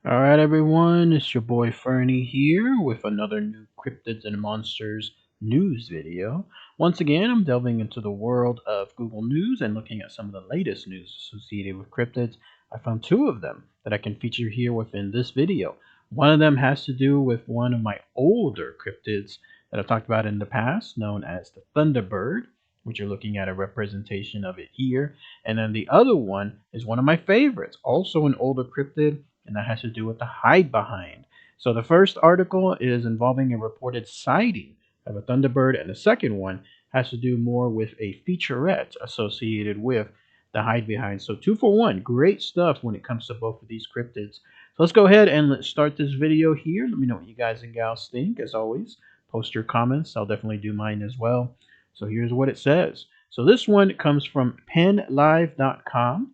All right, everyone, it's your boy Fernie here with another new Cryptids and Monsters news video. Once again, I'm delving into the world of Google News and looking at some of the latest news associated with cryptids. I found two of them that I can feature here within this video. One of them has to do with one of my older cryptids that I've talked about in the past, known as the Thunderbird, which you're looking at a representation of it here. And then the other one is one of my favorites, also an older cryptid, and that has to do with the Hidebehind. So the first article is involving a reported sighting of a Thunderbird, and the second one has to do more with a featurette associated with the Hidebehind. So 2 for 1, great stuff when it comes to both of these cryptids. So let's go ahead and let's start this video here. Let me know what you guys and gals think. As always, post your comments. I'll definitely do mine as well. So here's what it says. So this one comes from penlive.com.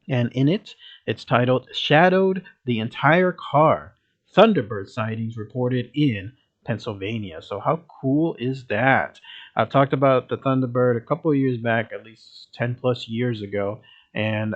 And in it, it's titled Shadowed the Entire Car. Thunderbird sightings reported in Pennsylvania. So, how cool is that? I've talked about the Thunderbird a couple of years back, at least 10 plus years ago, and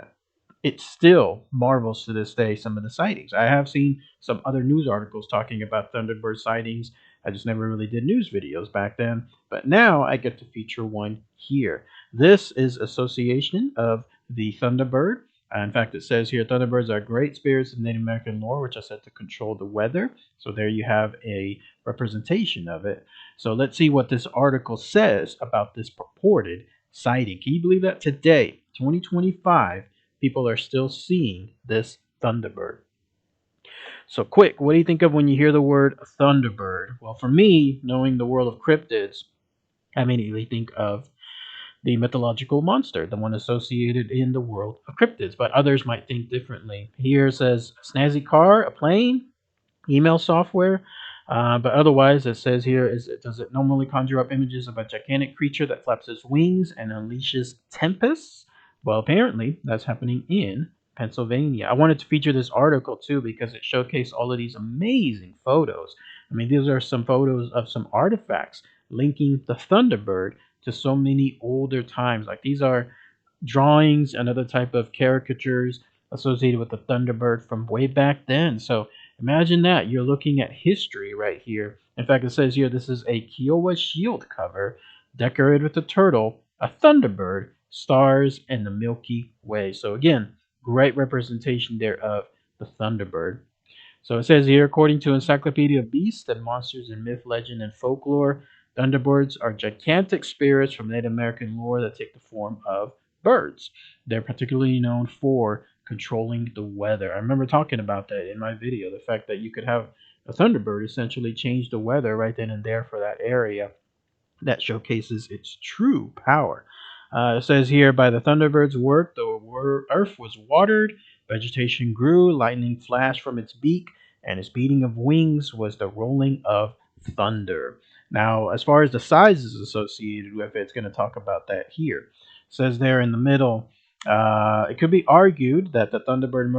it still marvels to this day some of the sightings. I have seen some other news articles talking about Thunderbird sightings. I just never really did news videos back then, but now I get to feature one here. This is association of the Thunderbird. In fact, it says here Thunderbirds are great spirits of Native American lore, which are said to control the weather. So there you have a representation of it. So let's see what this article says about this purported sighting. Can you believe that today, 2025, people are still seeing this Thunderbird? So, quick, what do you think of when you hear the word Thunderbird? Well, for me, knowing the world of cryptids, I immediately think of the mythological monster, the one associated in the world of cryptids, but others might think differently. Here it says snazzy car, a plane, email software, but otherwise it says here does it normally conjure up images of a gigantic creature that flaps its wings and unleashes tempests? Well, apparently that's happening in Pennsylvania. I wanted to feature this article too because it showcased all of these amazing photos. I mean, these are some photos of some artifacts linking the Thunderbird to so many older times. Like these are drawings and other type of caricatures associated with the Thunderbird from way back then. So imagine that. You're looking at history right here. In fact, it says here this is a Kiowa shield cover decorated with a turtle, a Thunderbird, stars, and the Milky Way. So again, great representation there of the Thunderbird. So it says here, according to Encyclopedia of Beasts and Monsters in Myth, Legend, and Folklore, Thunderbirds are gigantic spirits from Native American lore that take the form of birds. They're particularly known for controlling the weather. I remember talking about that in my video, the fact that you could have a Thunderbird essentially change the weather right then and there for that area. That showcases its true power. It says here, by the Thunderbird's work, the earth was watered, vegetation grew, lightning flashed from its beak, and its beating of wings was the rolling of thunder. Now, as far as the sizes associated with it, it's going to talk about that here. It says there in the middle, it could be argued that the Thunderbird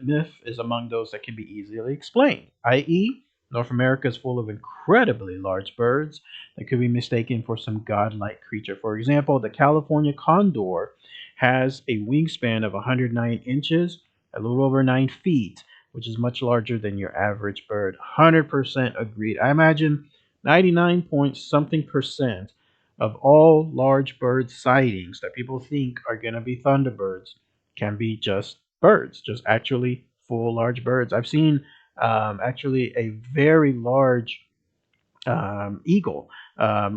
myth is among those that can be easily explained, i.e., North America is full of incredibly large birds that could be mistaken for some godlike creature. For example, the California condor has a wingspan of 109 inches, a little over 9 feet, which is much larger than your average bird. 100% agreed. I imagine 99 point something percent of all large bird sightings that people think are going to be thunderbirds can be just birds, just actually full large birds. I've seen actually a very large eagle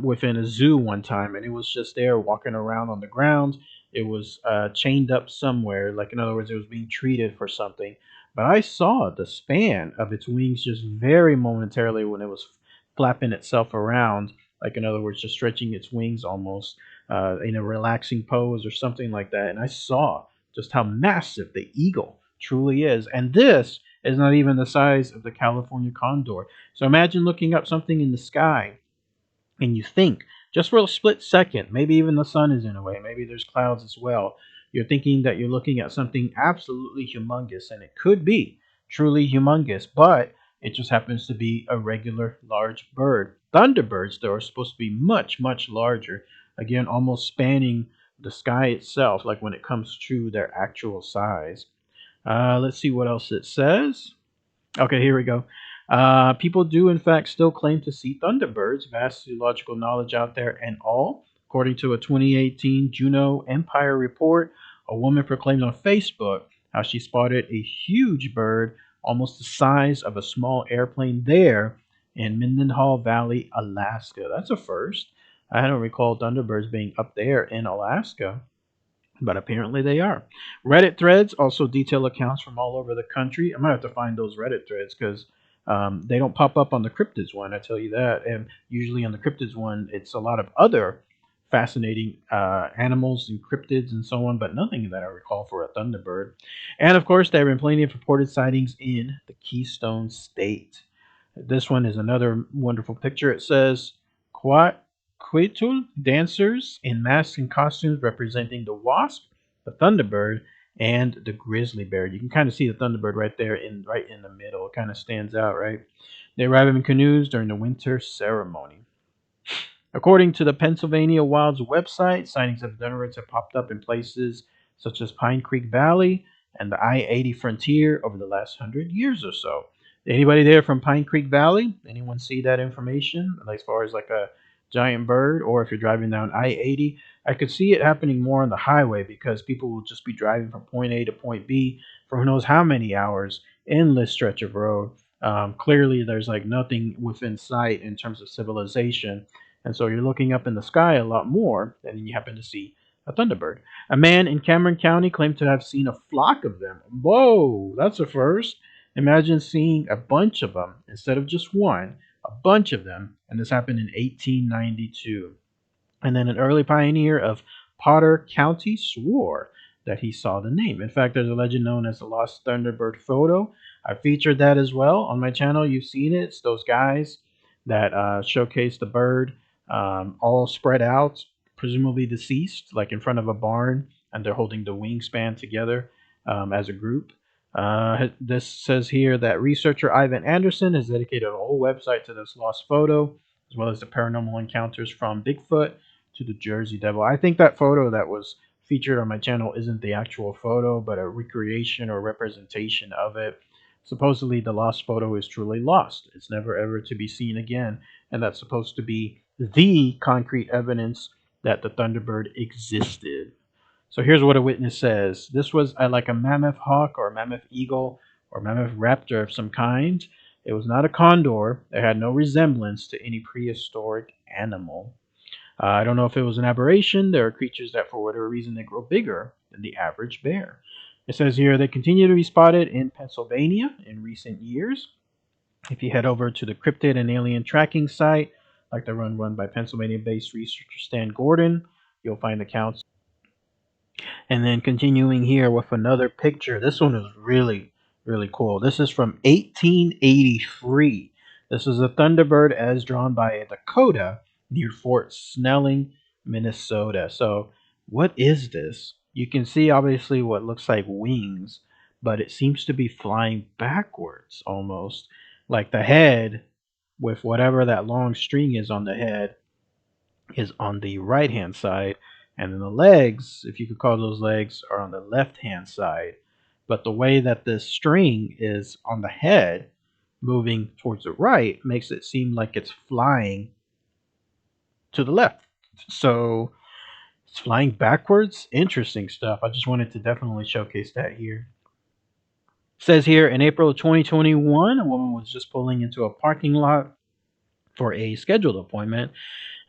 within a zoo one time, and it was just there walking around on the ground. It was chained up somewhere, like in other words, it was being treated for something. But I saw the span of its wings just very momentarily when it was flapping itself around, like in other words, just stretching its wings almost in a relaxing pose or something like that. And I saw just how massive the eagle truly is. And this is not even the size of the California condor. So imagine looking up something in the sky and you think, just for a split second, maybe even the sun is in a way, maybe there's clouds as well. You're thinking that you're looking at something absolutely humongous, and it could be truly humongous, but it just happens to be a regular large bird. Thunderbirds, though, are supposed to be much, much larger, again, almost spanning the sky itself, like when it comes to their actual size. Let's see what else it says. Okay, here we go. People do, in fact, still claim to see Thunderbirds, vast zoological knowledge out there and all. According to a 2018 Juneau Empire report, a woman proclaimed on Facebook how she spotted a huge bird almost the size of a small airplane there in Mendenhall Valley, Alaska. That's a first. I don't recall Thunderbirds being up there in Alaska, but apparently they are. Reddit threads also detail accounts from all over the country. I'm gonna have to find those Reddit threads because they don't pop up on the cryptids one. I tell you that. And usually on the cryptids one, it's a lot of other fascinating animals and cryptids and so on, but nothing that I recall for a thunderbird. And of course, there have been plenty of reported sightings in the Keystone State. This one is another wonderful picture. It says, Quetzal dancers in masks and costumes representing the wasp, the thunderbird, and the grizzly bear. You can kind of see the thunderbird right there, right in the middle. It kind of stands out, right? They arrive in canoes during the winter ceremony. According to the Pennsylvania Wild's website, sightings of thunderbirds have popped up in places such as Pine Creek Valley and the I-80 frontier over the last 100 years or so. Anybody there from Pine Creek Valley? Anyone see that information as far as like a giant bird? Or if you're driving down I-80, I could see it happening more on the highway because people will just be driving from point A to point B for who knows how many hours, endless stretch of road. Clearly, there's like nothing within sight in terms of civilization, and so you're looking up in the sky a lot more, and you happen to see a thunderbird. A man in Cameron County claimed to have seen a flock of them. Whoa, that's a first. Imagine seeing a bunch of them instead of just one, a bunch of them, and this happened in 1892. And then an early pioneer of Potter County swore that he saw the name. In fact, there's a legend known as the Lost Thunderbird photo. I featured that as well on my channel. You've seen it. It's those guys that showcase the bird all spread out, presumably deceased, like in front of a barn, and they're holding the wingspan together as a group. This says here that researcher Ivan Anderson has dedicated a whole website to this lost photo, as well as the paranormal encounters from Bigfoot to the Jersey Devil. I think that photo that was featured on my channel isn't the actual photo, but a recreation or representation of it. Supposedly, the lost photo is truly lost. It's never ever to be seen again, and that's supposed to be the concrete evidence that the Thunderbird existed. So here's what a witness says. This was like a mammoth hawk or a mammoth eagle or mammoth raptor of some kind. It was not a condor. It had no resemblance to any prehistoric animal. I don't know if it was an aberration. There are creatures that, for whatever reason, they grow bigger than the average bear. It says here they continue to be spotted in Pennsylvania in recent years. If you head over to the Cryptid and Alien tracking site, like the run by Pennsylvania-based researcher Stan Gordon, you'll find accounts. And then continuing here with another picture. This one is really, really cool. This is from 1883. This is a Thunderbird as drawn by a Dakota near Fort Snelling, Minnesota. So what is this? You can see obviously what looks like wings, but it seems to be flying backwards almost. Like the head, with whatever that long string is on the head, is on the right hand side, and then the legs, if you could call those legs, are on the left hand side. But the way that the string is on the head moving towards the right makes it seem like it's flying to the left. So it's flying backwards. Interesting stuff. I just wanted to definitely showcase that here. It says here in April of 2021, a woman was just pulling into a parking lot for a scheduled appointment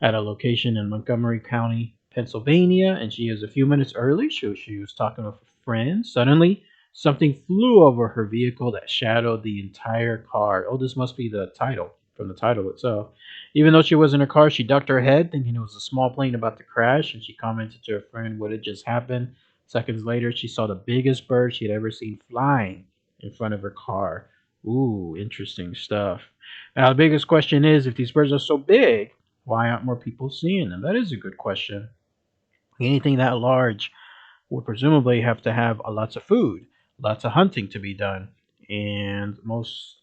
at a location in Montgomery County, Pennsylvania, and she is a few minutes early. She was talking with a friend. Suddenly, something flew over her vehicle that shadowed the entire car. Oh, this must be the title from the title itself. Even though she was in her car, she ducked her head, thinking it was a small plane about to crash, and she commented to her friend what had just happened. Seconds later, she saw the biggest bird she had ever seen flying in front of her car. Ooh, interesting stuff. Now, the biggest question is, if these birds are so big, why aren't more people seeing them? That is a good question. Anything that large would presumably have to have lots of food, lots of hunting to be done. And most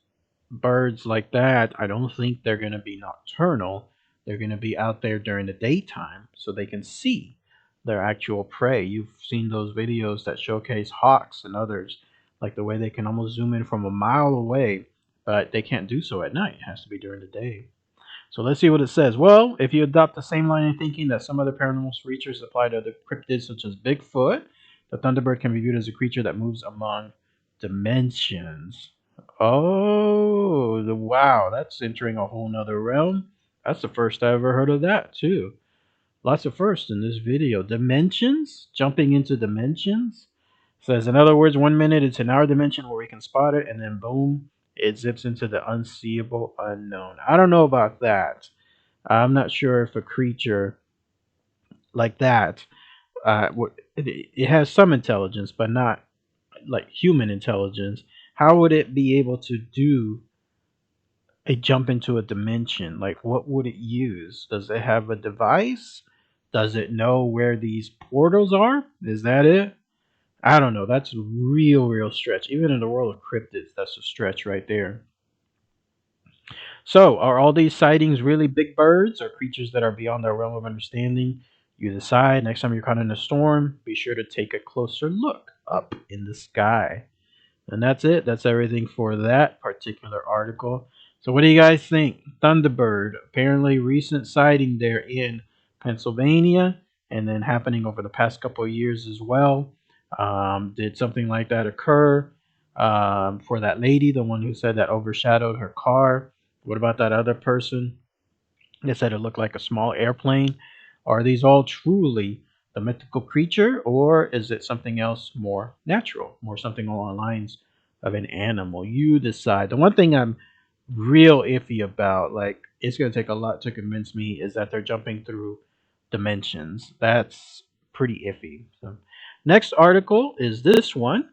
birds like that, I don't think they're going to be nocturnal. They're going to be out there during the daytime so they can see their actual prey. You've seen those videos that showcase hawks and others like the way they can almost zoom in from a mile away, but they can't do so at night. It has to be during the day. So let's see what it says. Well, if you adopt the same line of thinking that some other paranormal features apply to other cryptids, such as Bigfoot, the Thunderbird can be viewed as a creature that moves among dimensions. Oh, wow, that's entering a whole nother realm. That's the first I ever heard of that, too. Lots of firsts in this video. Dimensions? Jumping into dimensions? Says, in other words, 1 minute it's in our dimension where we can spot it, and then boom, it zips into the unseeable unknown. I don't know about that. I'm not sure if a creature like that, it has some intelligence, but not like human intelligence. How would it be able to do a jump into a dimension? Like, what would it use? Does it have a device? Does it know where these portals are? Is that it? I don't know. That's a real stretch. Even in the world of cryptids, that's a stretch right there. So, are all these sightings really big birds or creatures that are beyond our realm of understanding? You decide. Next time you're caught in a storm, be sure to take a closer look up in the sky. And that's it. That's everything for that particular article. So, what do you guys think? Thunderbird, apparently recent sighting there in Pennsylvania, and then happening over the past couple of years as well. Did something like that occur for that lady, the one who said that overshadowed her car? What about that other person? They said it looked like a small airplane. Are these all truly the mythical creature, or is it something else more natural, more something along the lines of an animal? You decide. The one thing I'm real iffy about, like it's gonna take a lot to convince me, is that they're jumping through dimensions. That's pretty iffy. So, next article is this one,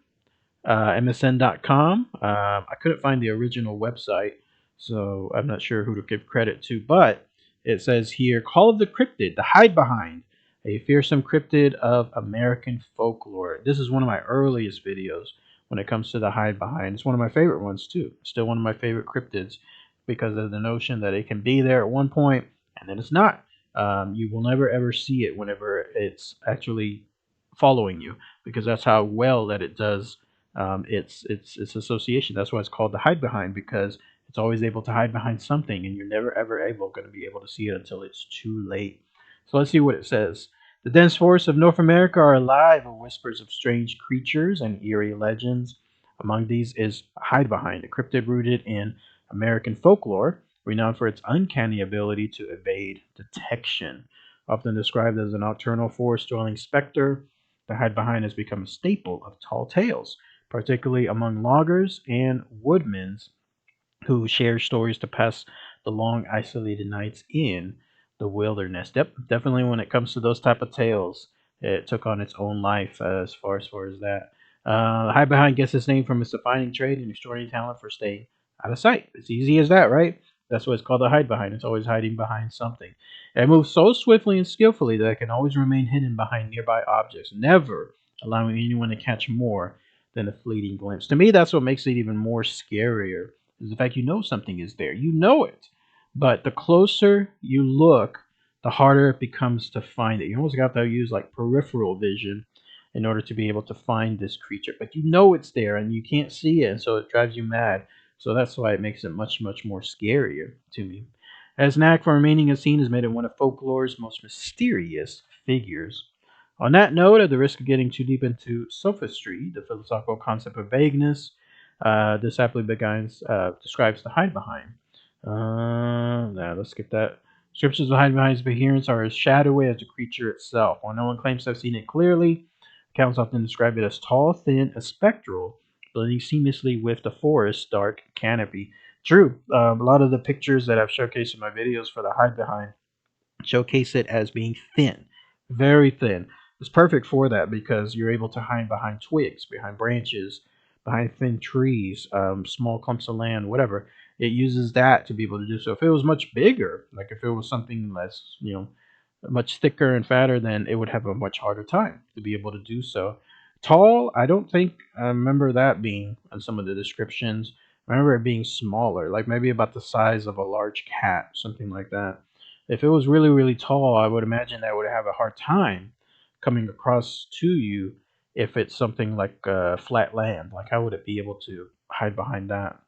MSN.com. I couldn't find the original website, so I'm not sure who to give credit to, but it says here, Call of the Cryptid, the Hidebehind, a fearsome cryptid of American folklore. This is one of my earliest videos when it comes to the Hidebehind. It's one of my favorite ones, too. Still one of my favorite cryptids because of the notion that it can be there at one point and then it's not. You will never ever see it whenever it's actually following you because that's how well that it does its association. That's why it's called the hide behind, because it's always able to hide behind something, and you're never ever able going to be able to see it until it's too late. So let's see what it says. The dense forests of North America are alive with whispers of strange creatures and eerie legends. Among these is hide behind, a cryptid rooted in American folklore, renowned for its uncanny ability to evade detection. Often described as a nocturnal forest-dwelling specter, the hide behind has become a staple of tall tales, particularly among loggers and woodmen who share stories to pass the long isolated nights in the wilderness. Yep, definitely when it comes to those type of tales, it took on its own life as far as that. Hide Behind gets its name from its defining trait and extraordinary talent for staying out of sight. It's easy as that, right? That's what it's called, a hide behind. It's always hiding behind something. It moves so swiftly and skillfully that it can always remain hidden behind nearby objects, never allowing anyone to catch more than a fleeting glimpse. To me, that's what makes it even more scarier, is the fact you know something is there. You know it. But the closer you look, the harder it becomes to find it. You almost got to use like peripheral vision in order to be able to find this creature. But you know it's there and you can't see it, and so it drives you mad. So that's why it makes it much more scarier to me. As knack for remaining unseen has made it one of folklore's most mysterious figures. On that note, at the risk of getting too deep into sophistry, the philosophical concept of vagueness, this aptly begins, describes the hide behind. Now let's skip that. Descriptions of hide behind's appearance are as shadowy as the creature itself. While no one claims to have seen it clearly, accounts often describe it as tall, thin, and spectral, blending seamlessly with the forest's dark canopy. True, a lot of the pictures that I've showcased in my videos for the hide behind showcase it as being thin, very thin. It's perfect for that because you're able to hide behind twigs, behind branches, behind thin trees, small clumps of land, whatever. It uses that to be able to do so. If it was much bigger, like if it was something less, much thicker and fatter, then it would have a much harder time to be able to do so. Tall, I don't think I remember that being on some of the descriptions. I remember it being smaller, like maybe about the size of a large cat, something like that. If it was really tall, I would imagine that I would have a hard time coming across to you if it's something like flat land. Like, how would it be able to hide behind that?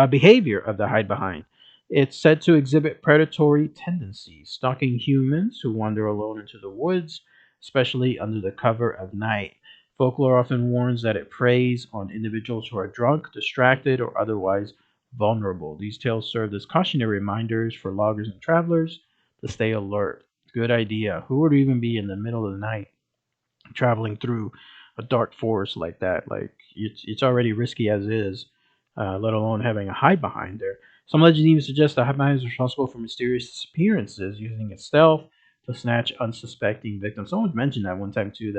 Behavior of the hide behind. It's said to exhibit predatory tendencies, stalking humans who wander alone into the woods, especially under the cover of night. Folklore often warns that it preys on individuals who are drunk, distracted, or otherwise vulnerable. These tales serve as cautionary reminders for loggers and travelers to stay alert. Good idea. Who would even be in the middle of the night traveling through a dark forest like that? Like, it's already risky as is, let alone having a hide behind there. Some legends even suggest the hide behind is responsible for mysterious disappearances, using its stealth to snatch unsuspecting victims. Someone mentioned that one time too,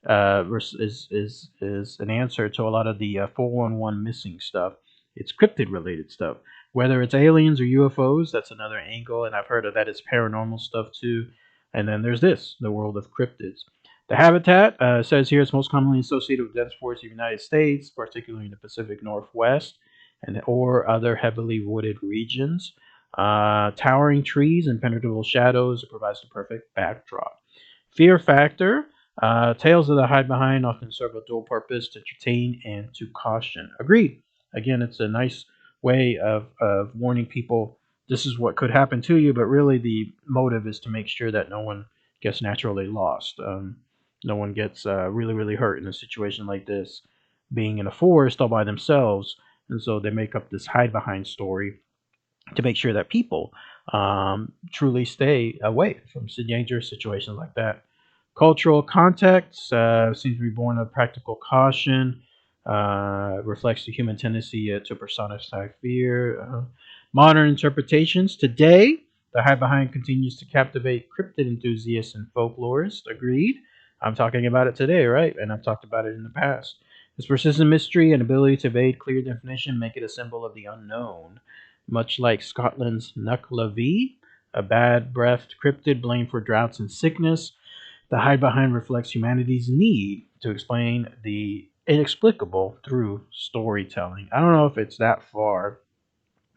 is an answer to a lot of the 411 missing stuff. It's cryptid related stuff. Whether it's aliens or UFOs, that's another angle, and I've heard of that as paranormal stuff too. And then there's this, the world of cryptids. The habitat says here it's most commonly associated with dense forests of the United States, particularly in the Pacific Northwest and or other heavily wooded regions. Towering trees and penetrable shadows provides the perfect backdrop. Fear factor. Tales of the hide behind often serve a dual purpose, to entertain and to caution. Agreed. Again, it's a nice way of warning people this is what could happen to you, but really the motive is to make sure that no one gets naturally lost. No one gets really, really hurt in a situation like this, being in a forest all by themselves. And so they make up this hide behind story to make sure that people truly stay away from dangerous situations like that. Cultural context seems to be born of practical caution, reflects the human tendency to personify fear. Modern interpretations today, the hide behind continues to captivate cryptid enthusiasts and folklorists. Agreed. I'm talking about it today, right? And I've talked about it in the past. Its persistent mystery and ability to evade clear definition make it a symbol of the unknown. Much like Scotland's Nuclavee, a bad-breathed cryptid blamed for droughts and sickness, the hide behind reflects humanity's need to explain the inexplicable through storytelling. I don't know if it's that far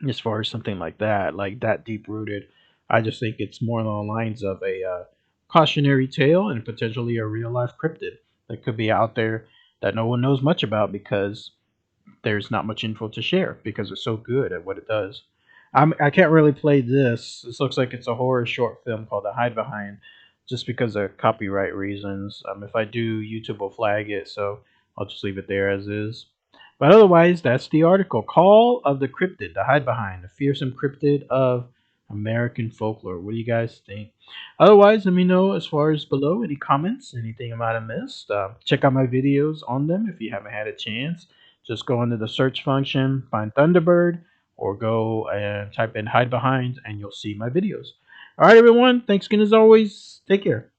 as far as something like that deep rooted. I just think it's more along the lines of a cautionary tale and potentially a real life cryptid that could be out there that no one knows much about because there's not much info to share because it's so good at what it does. I can't really play this. This looks like it's a horror short film called The Hide Behind, just because of copyright reasons. If I do, YouTube will flag it, so I'll just leave it there as is. But otherwise, that's the article. Call of the Cryptid, The Hide Behind, the fearsome cryptid of American folklore. What do you guys think? Otherwise, let me know as far as below any comments, anything I might have missed. Check out my videos on them if you haven't had a chance. Just go into the search function, find Thunderbird, or go and type in Hide Behind, and you'll see my videos. All right, everyone. Thanks again as always. Take care.